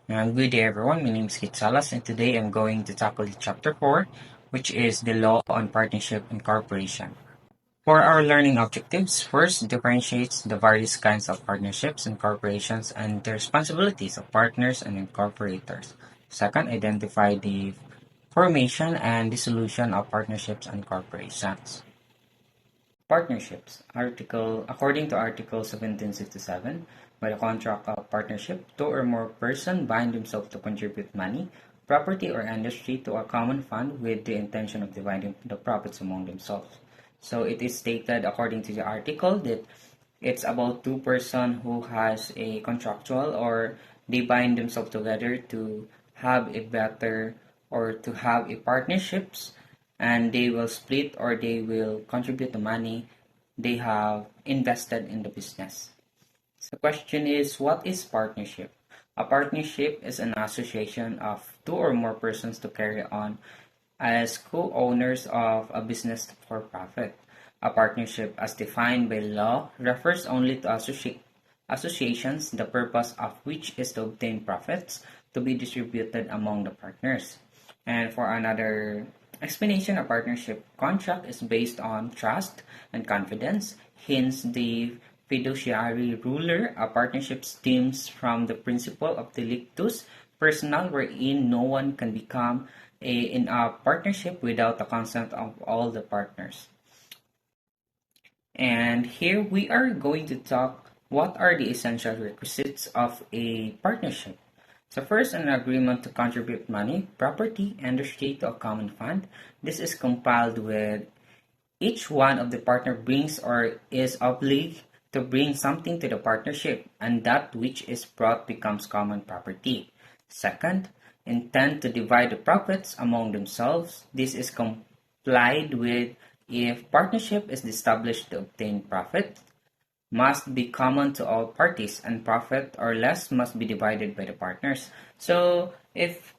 Good day everyone, my name is Kit Salas and today I'm going to tackle chapter 4, which is the law on partnership and corporation. For our learning objectives, first differentiates the various kinds of partnerships and corporations and the responsibilities of partners and incorporators. Second, identify the formation and dissolution of partnerships and corporations. Partnerships. According to Article 1767, by the contract of partnership, two or more persons bind themselves to contribute money, property, or industry to a common fund with the intention of dividing the profits among themselves. So it is stated according to the article that it's about two persons who has a contractual or they bind themselves together to have a better or to have a partnerships, and they will split or they will contribute the money they have invested in the business. So the question is, what is partnership? A partnership is an association of two or more persons to carry on as co-owners of a business for profit. A partnership, as defined by law, refers only to associations the purpose of which is to obtain profits to be distributed among the partners. And for another explanation, a partnership contract is based on trust and confidence. Hence, the fiduciary ruler, a partnership stems from the principle of delictus personal, wherein no one can become in a partnership without the consent of all the partners. And here we are going to talk what are the essential requisites of a partnership. So first, an agreement to contribute money, property, industry to a common fund. This is compiled with each one of the partner brings or is obliged to bring something to the partnership, and that which is brought becomes common property. Second, intend to divide the profits among themselves. This is complied with if partnership is established to obtain profit, must be common to all parties, and profit or less must be divided by the partners. So if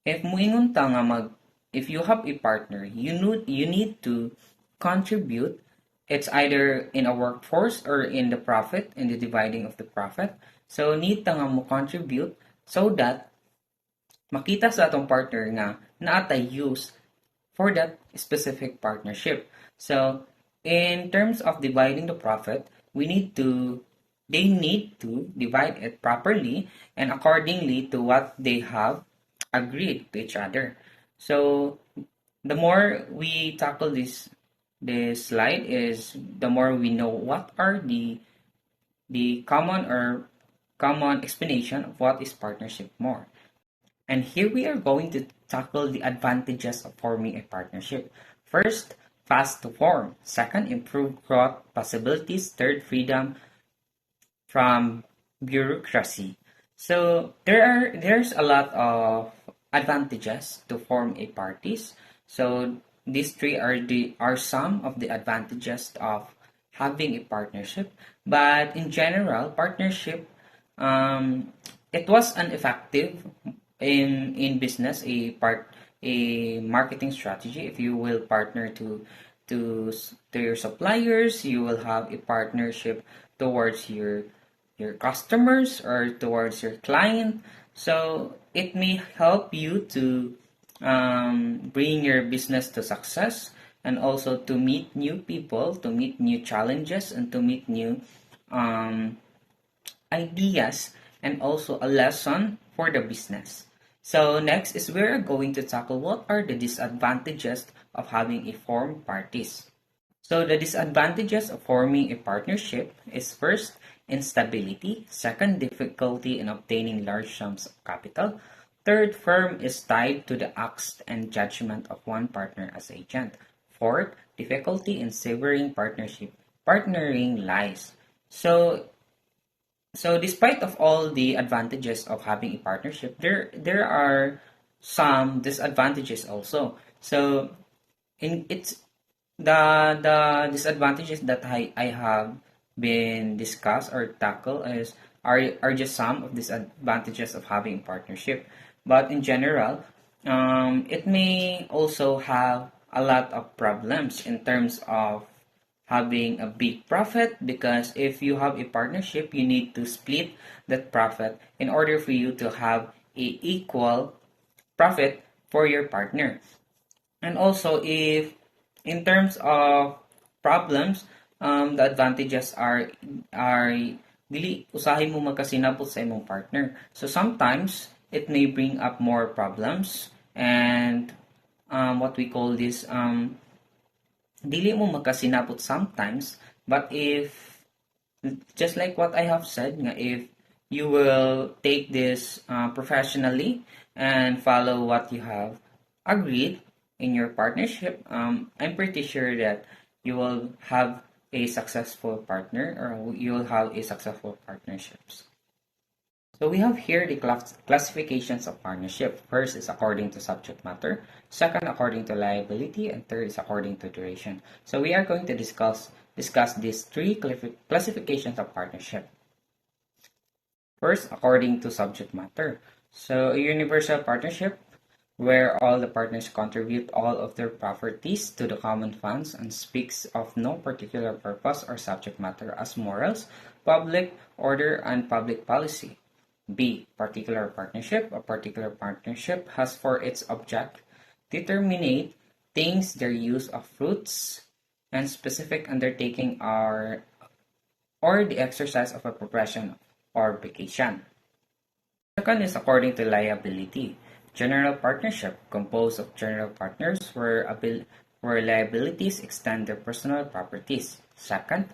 moingon ta nga if you have a partner, you need to contribute. It's either in a workforce or in the profit, in the dividing of the profit. So need ta nga mo contribute so that makita sa atong partner nga naatay use for that specific partnership. So in terms of dividing the profit, they need to divide it properly and accordingly to what they have agreed to each other. So the more we tackle this slide is the more we know what are the common explanation of what is partnership more. And here we are going to tackle the advantages of forming a partnership. First, fast to form. Second, improved growth possibilities. Third, freedom from bureaucracy. So there's a lot of advantages to form a parties. So these three are some of the advantages of having a partnership. But in general, partnership it was an effective in business a marketing strategy. If you will partner to your suppliers, you will have a partnership towards your customers or towards your client. So it may help you to bring your business to success and also to meet new people, to meet new challenges, and to meet new um, ideas and also a lesson for the business. So next is we're going to tackle what are the disadvantages of having a formed parties. So the disadvantages of forming a partnership is first, instability. Second, difficulty in obtaining large sums of capital. Third, firm is tied to the acts and judgment of one partner as agent. Fourth, difficulty in severing partnering lies. So despite of all the advantages of having a partnership, there are some disadvantages also. So in it's the disadvantages that I have been discussed or tackle are just some of disadvantages of having a partnership. But in general, it may also have a lot of problems in terms of having a big profit, because if you have a partnership, you need to split that profit in order for you to have a equal profit for your partner. And also, if in terms of problems, the advantages are dili usahay mo magkasinabot sa imong partner. So sometimes it may bring up more problems, and what we call this, dili mo magkasinabot sometimes, but if just like what I have said, nga if you will take this professionally and follow what you have agreed in your partnership, I'm pretty sure that you will have a successful partner, or you will have a successful partnerships. So we have here the classifications of partnership. First is according to subject matter, second according to liability, and third is according to duration. So we are going to discuss these three classifications of partnership. First, according to subject matter. So a universal partnership where all the partners contribute all of their properties to the common funds and speaks of no particular purpose or subject matter as morals, public order, and public policy. B. Particular partnership. A particular partnership has for its object determinate things, their use of fruits, and specific undertaking are or the exercise of a profession or vacation. Second is according to liability. General partnership composed of general partners where liabilities extend their personal properties. Second,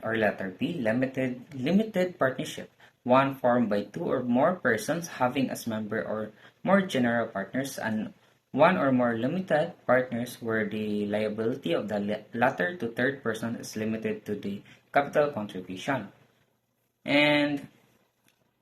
or letter B, limited partnership, one formed by two or more persons having as member or more general partners, and one or more limited partners where the liability of the latter to third person is limited to the capital contribution. And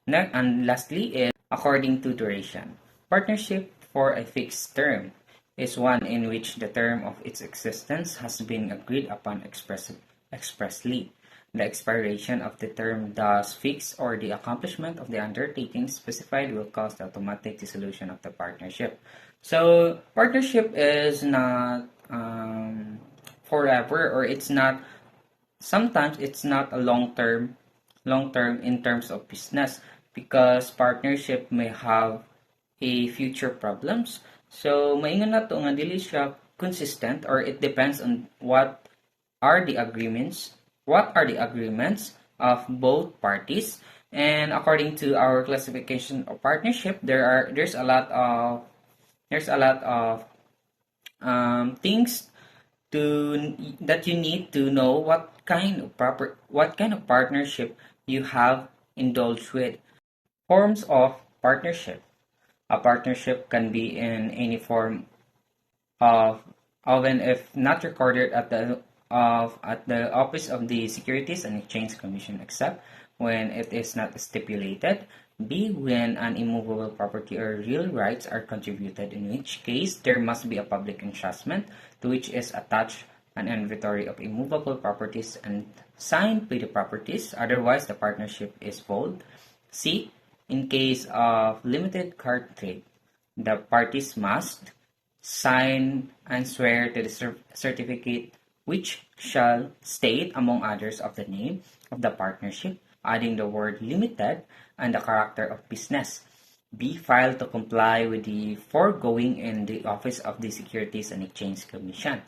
lastly is according to duration. Partnership for a fixed term is one in which the term of its existence has been agreed upon expressly. The expiration of the term thus fixed or the accomplishment of the undertaking specified will cause the automatic dissolution of the partnership. So partnership is not forever, or it's not, sometimes it's not a long term in terms of business, because partnership may have a future problems. So maingon na to nga dili siya consistent, or it depends on what are the agreements of both parties. And according to our classification of partnership, there's a lot of things that you need to know what kind of partnership you have indulged with. Forms of partnership. A partnership can be in any form of, even if not recorded at the office of the Securities and Exchange Commission, except when it is not stipulated. B. When an immovable property or real rights are contributed, in which case there must be a public entrustment to which is attached an inventory of immovable properties and signed by the properties, otherwise the partnership is void. C. In case of limited card trade, the parties must sign and swear to the certificate which shall state, among others, of the name of the partnership, adding the word limited and the character of business. B. Filed to comply with the foregoing in the office of the Securities and Exchange Commission.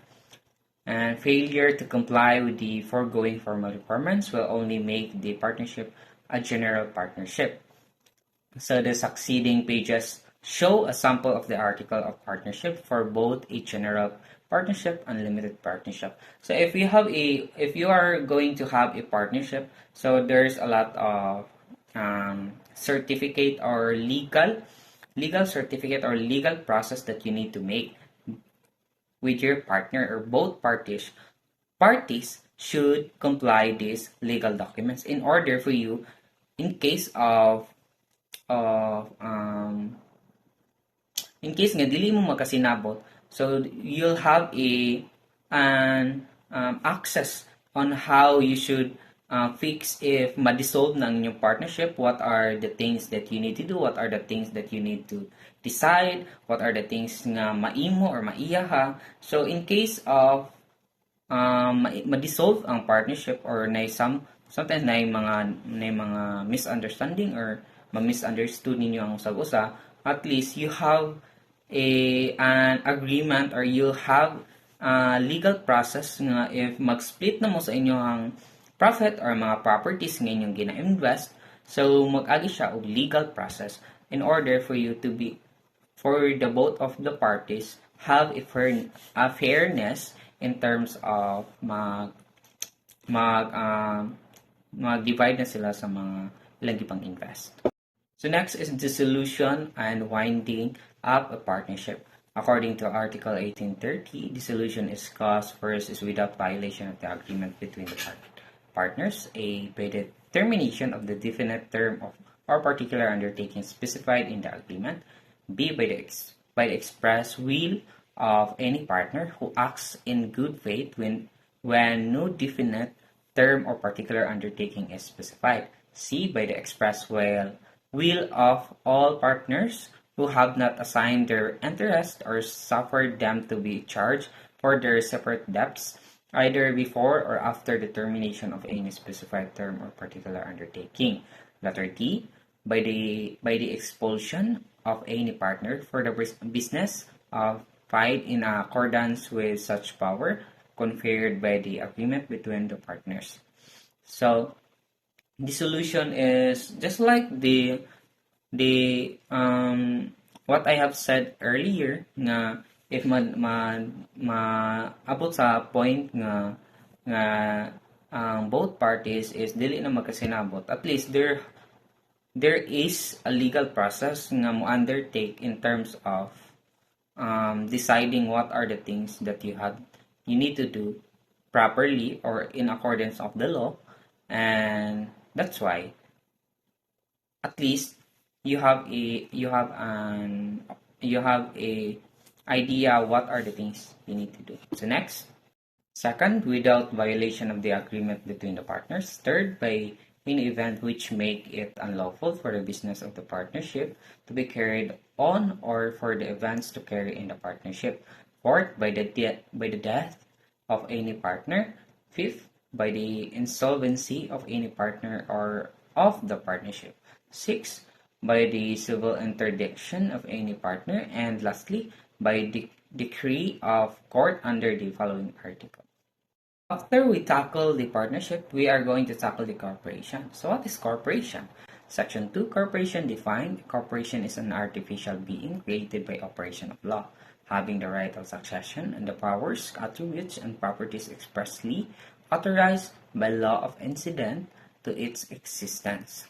And failure to comply with the foregoing formal requirements will only make the partnership a general partnership. So the succeeding pages show a sample of the article of partnership for both a general partnership and limited partnership. So if you are going to have a partnership, so there's a lot of certificate or legal certificate or legal process that you need to make with your partner, or both parties should comply these legal documents in order for you, in case nga dili mo makasinabot, so you'll have an access on how you should fix if ma-dissolve na ang inyong partnership. What are the things that you need to do? What are the things that you need to decide? What are the things nga maimo or maiya ha? So in case of ma-dissolve ang partnership or sometimes na mga misunderstanding or ma-misunderstood ninyo ang usag-usa, at least you have an agreement or you have a legal process nga if mag-split na mo sa inyo ang profit or mga properties nga inyong gina-invest, so mag-agi siya og legal process in order for the both of the parties have a fairness in terms of mag mag-divide na sila sa mga ilang gipang invest. So next is dissolution and winding up a partnership. According to Article 1830, dissolution is caused first is without violation of the agreement between the partners, A, by the termination of the definite term of or particular undertaking specified in the agreement, B, by the express will of any partner who acts in good faith when no definite term or particular undertaking is specified, C, by the express will of all partners who have not assigned their interest or suffered them to be charged for their separate debts, either before or after the termination of any specified term or particular undertaking. Letter D, by the expulsion of any partner for the business of fight in accordance with such power conferred by the agreement between the partners. So, dissolution is just like what I have said earlier nga if maabot sa point nga both parties is dili na magkasinabot, at least there is a legal process nga mo undertake in terms of deciding what are the things that you need to do properly or in accordance of the law, and that's why at least you have a idea what are the things you need to do. So next, second, without violation of the agreement between the partners. Third, by in event which make it unlawful for the business of the partnership to be carried on or for the events to carry in the partnership. Fourth, by the death of any partner. Fifth, by the insolvency of any partner or of the partnership. Sixth, by the civil interdiction of any partner. And lastly, by the decree of court under the following article. After we tackle the partnership, we are going to tackle the corporation. So what is corporation? Section 2, corporation defined. Corporation is an artificial being created by operation of law, having the right of succession and the powers, attributes, and properties expressly authorized by law of incident to its existence.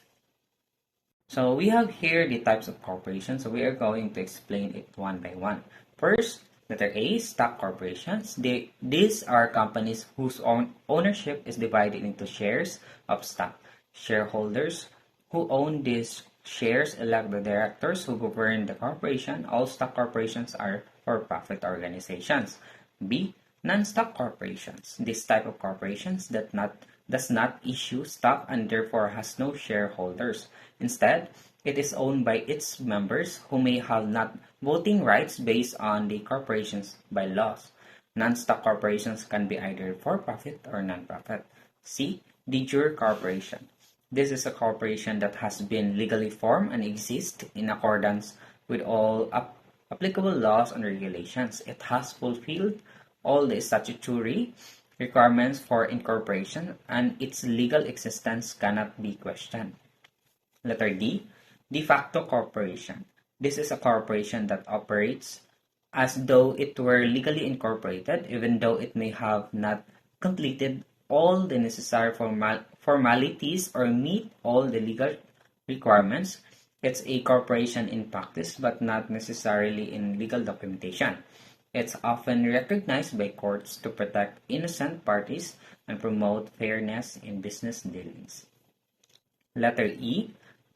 So we have here the types of corporation. So we are going to explain it one by one. First, letter A, stock corporations. These are companies whose ownership is divided into shares of stock. Shareholders who own these shares elect the directors who govern the corporation. All stock corporations are for-profit organizations. B, non-stock corporations. This type of corporations does not issue stock and therefore has no shareholders. Instead, it is owned by its members who may have not voting rights based on the corporation's bylaws. Non-stock corporations can be either for-profit or non-profit. C, de jure corporation. This is a corporation that has been legally formed and exists in accordance with all applicable laws and regulations. It has fulfilled all the statutory requirements for incorporation and its legal existence cannot be questioned. Letter D, de facto corporation. This is a corporation that operates as though it were legally incorporated, even though it may have not completed all the necessary formalities or meet all the legal requirements. It's a corporation in practice, but not necessarily in legal documentation. It's often recognized by courts to protect innocent parties and promote fairness in business dealings. Letter E,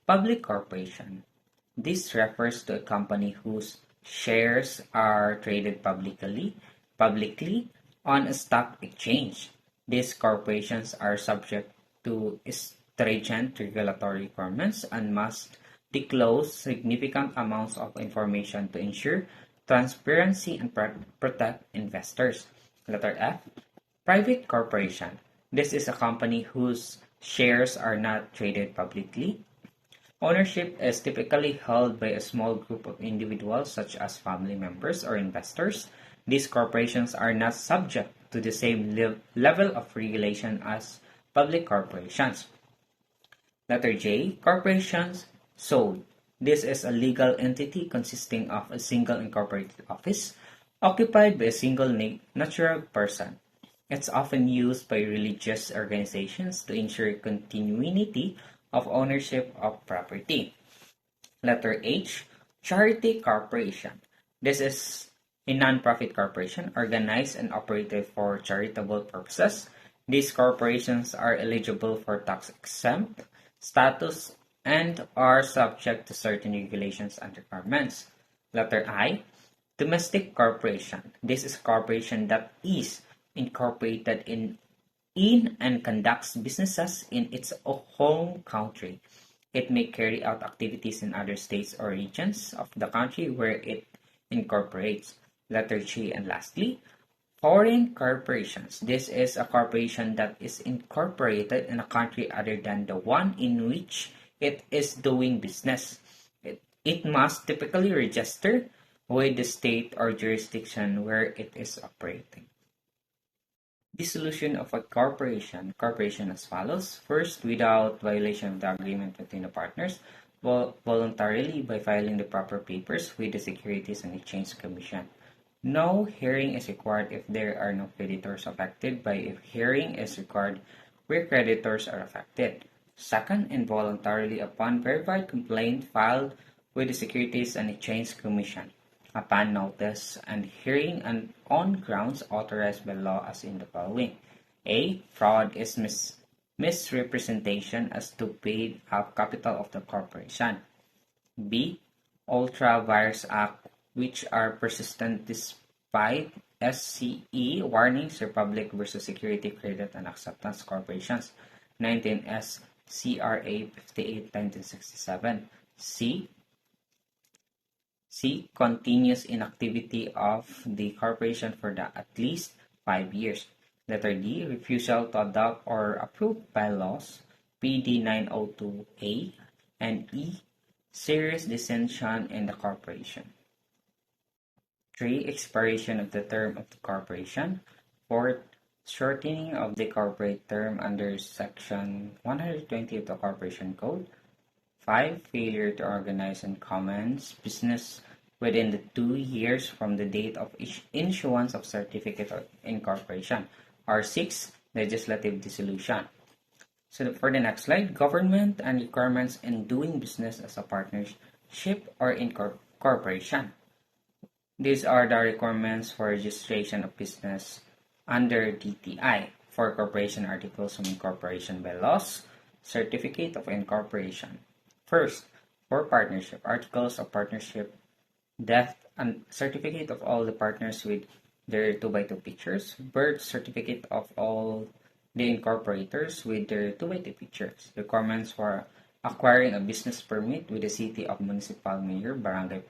public corporation. This refers to a company whose shares are traded publicly on a stock exchange. These corporations are subject to stringent regulatory requirements and must disclose significant amounts of information to ensure transparency and protect investors. Letter F, Private corporation. This is a company whose shares are not traded publicly. Ownership is typically held by a small group of individuals such as family members or investors. These corporations are not subject to the same level of regulation as public corporations. Letter J. Corporations sold. This is a legal entity consisting of a single incorporated office occupied by a single natural person. It's often used by religious organizations to ensure continuity of ownership of property. Letter H. Charity corporation. This is a non-profit corporation organized and operated for charitable purposes. These corporations are eligible for tax-exempt status and are subject to certain regulations and requirements. Letter I. Domestic corporation. This is a corporation that is incorporated in and conducts businesses in its home country. It may carry out activities in other states or regions of the country where it incorporates. Letter G. And lastly, foreign corporations. This is a corporation that is incorporated in a country other than the one in which it is doing business. It must typically register with the state or jurisdiction where it is operating. Dissolution of a corporation as follows. First, without violation of the agreement between the partners, voluntarily by filing the proper papers with the Securities and Exchange Commission. No hearing is required if there are no creditors affected, but if hearing is required where creditors are affected. Second, involuntarily upon verified complaint filed with the Securities and Exchange Commission upon notice and hearing and on grounds authorized by law as in the following. A. Fraud is misrepresentation as to paid up capital of the corporation. B. Ultra Vires Act, which are persistent despite SCE warnings, Republic versus Security Credit and Acceptance Corporations, 19S CRA 58, 1967. C. Continuous inactivity of the corporation for at least 5 years. Letter D. Refusal to adopt or approve bylaws, PD 902A, and E. Serious dissension in the corporation. 3. Expiration of the term of the corporation. 4. Shortening of the corporate term under Section 120 of the Corporation Code. 5. Failure to organize and commence business within the 2 years from the date of issuance of certificate of incorporation. Or 6. Legislative dissolution. So for the next slide, government and requirements in doing business as a partnership or incorporation. These are the requirements for registration of business under DTI for corporation articles of incorporation by laws, certificate of incorporation. First, for partnership, articles of partnership, death and certificate of all the partners with their 2x2 pictures, birth certificate of all the incorporators with their 2x2 pictures, requirements for acquiring a business permit with the city of municipal mayor, barangay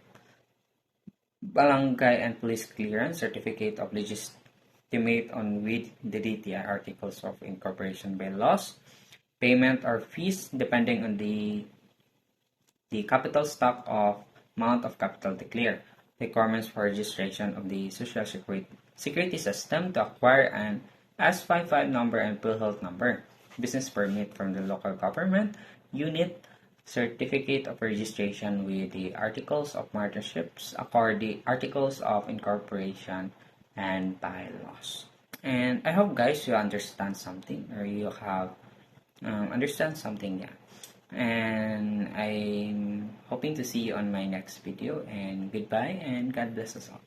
and police clearance, certificate of legitimate on with the DTI articles of incorporation by laws, payment or fees depending on the capital stock of amount of capital declared, requirements for registration of the Social Security System to acquire an S55 number and PhilHealth number, business permit from the local government unit, certificate of registration with the articles of partnerships, the articles of incorporation, and bylaws. And I hope guys you understand something or you have understand something, yeah. And I'm hoping to see you on my next video, and goodbye and God bless us all.